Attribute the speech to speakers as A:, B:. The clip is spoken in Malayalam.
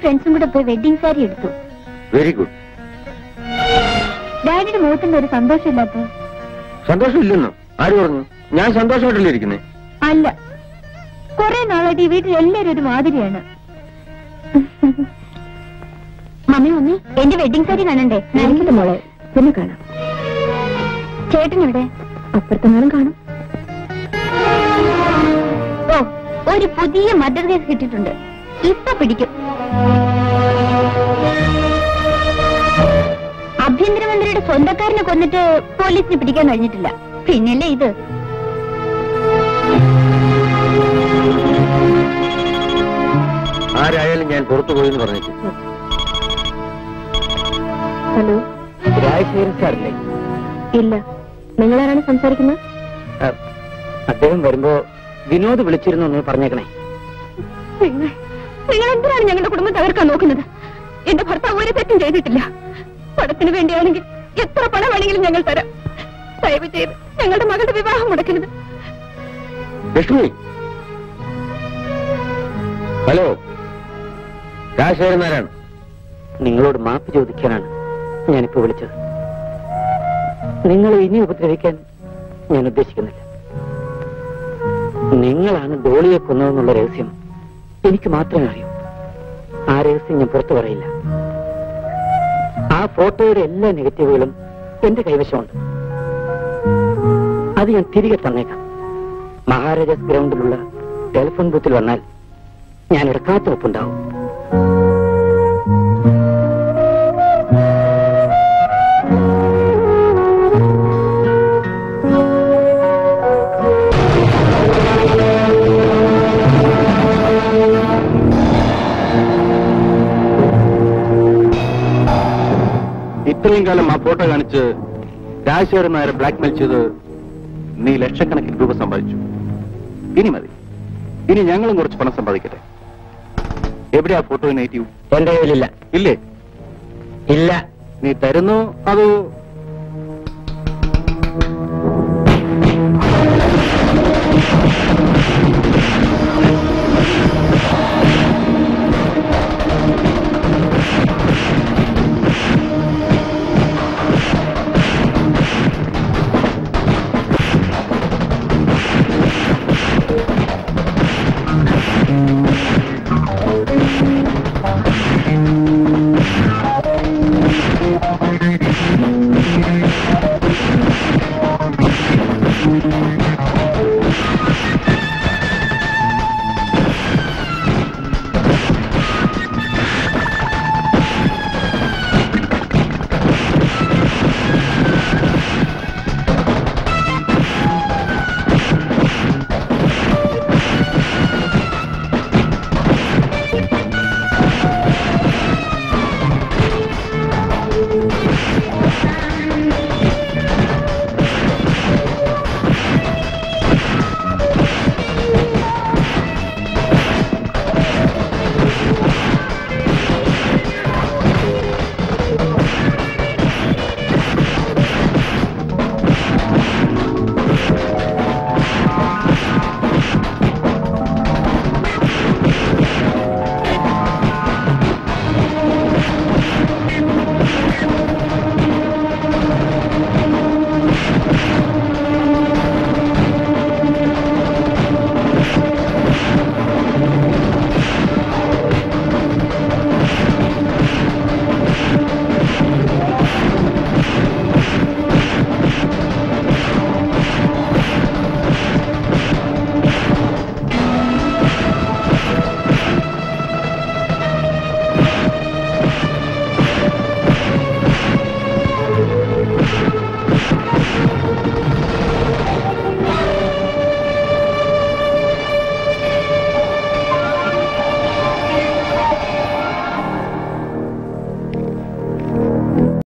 A: ഫ്രണ്ട്സും കൂടെ പോയി വെഡിങ് സാരി എടുത്തു.
B: Very good.
A: ഡാഡിയുടെ മുഖത്തിന്റെ ഒരു സന്തോഷമില്ലാത്ത.
B: സന്തോഷമില്ലെന്നോ? ആര് പറഞ്ഞു? ഞാൻ സന്തോഷമായിട്ടല്ലേ ഇരിക്കുന്നേ?
A: അല്ല, കുറെ നാളായിട്ട് ഈ വീട്ടിൽ എല്ലാവരും ഒരു മാതിരിയാണ്. മമ്മി മമ്മി, എന്റെ വെഡിങ് സാരി കാണണ്ടേ?
C: ഞാനിക്കട്ടെ മോളെ, പിന്നെ കാണാം.
A: ചേട്ടനെവിടെ?
C: അപ്പുറത്തെങ്ങാനും കാണും.
A: ഓ, ഒരു പുതിയ മർഡർ കേസ് കിട്ടിയിട്ടുണ്ട്. ഇപ്പൊ പിടിക്കും. ആഭ്യന്തരമന്ത്രിയുടെ സ്വന്തക്കാരനെ കൊന്നിട്ട് പോലീസിന് പിടിക്കാൻ കഴിഞ്ഞിട്ടില്ല. പിന്നല്ലേ ഇത്.
B: ആരായാലും ഞാൻ പുറത്തു പോയെന്ന് പറഞ്ഞിട്ട്.
C: ഹലോ,
B: രാജശേഖരൻ സാറല്ലേ?
C: ഇല്ല. നിങ്ങളാരാണ് സംസാരിക്കുന്നത്?
B: അദ്ദേഹം വരുമ്പോ വിനോദ് വിളിച്ചിരുന്നു എന്ന് പറഞ്ഞേക്കണേ.
A: നിങ്ങൾ എന്തിനാണ് ഞങ്ങളുടെ കുടുംബം തകർക്കാൻ നോക്കുന്നത്? എന്റെ ഭർത്താവ് ഒരു തെറ്റും ചെയ്തിട്ടില്ല. പണത്തിന് വേണ്ടിയാണെങ്കിൽ എത്ര പണം വേണമെങ്കിലും ഞങ്ങൾ തരാം. ദയവ് ചെയ്ത് ഞങ്ങളുടെ മകളുടെ വിവാഹം മുടക്കരുത്.
B: ലക്ഷ്മി, ഹലോ, രാജശേഖരൻ നാരായണൻ. നിങ്ങളോട് മാപ്പ് ചോദിക്കാനാണ് ഞാനിപ്പോ വിളിച്ചത്. നിങ്ങളെ ഇനി ഉപദ്രവിക്കാൻ ഞാൻ ഉദ്ദേശിക്കുന്നില്ല. നിങ്ങളാണ് ഡോളിയെ കൊന്നതെന്നുള്ള രഹസ്യം എനിക്ക് മാത്രമേ അറിയൂ. ആ രഹസ്യം ഞാൻ പുറത്തു പറയില്ല. ആ ഫോട്ടോയുടെ എല്ലാ നെഗറ്റീവുകളും എന്റെ കൈവശമുണ്ട്. അത് ഞാൻ തിരികെ തന്നേക്കാം. മഹാരാജാസ് ഗ്രൗണ്ടിലുള്ള ടെലിഫോൺ ബൂത്തിൽ വന്നാൽ ഞാൻ എടുക്കാത്ത ഒപ്പുണ്ടാവും. ഇത്രയും കാലം ആ ഫോട്ടോ കാണിച്ച് രാജശേഖരൻ നായരെ ബ്ലാക്ക്മെയിൽ ചെയ്ത് നീ ലക്ഷക്കണക്കിന് രൂപ സമ്പാദിച്ചു. ഇനി മതി. ഇനി ഞങ്ങളും കുറച്ച് പണം സമ്പാദിക്കട്ടെ. എവിടെയാ ഫോട്ടോ നെഗറ്റീവ്? എന്റെ കയ്യിലില്ല. ഇല്ലേ? ഇല്ല. നീ തരുന്നു അതോ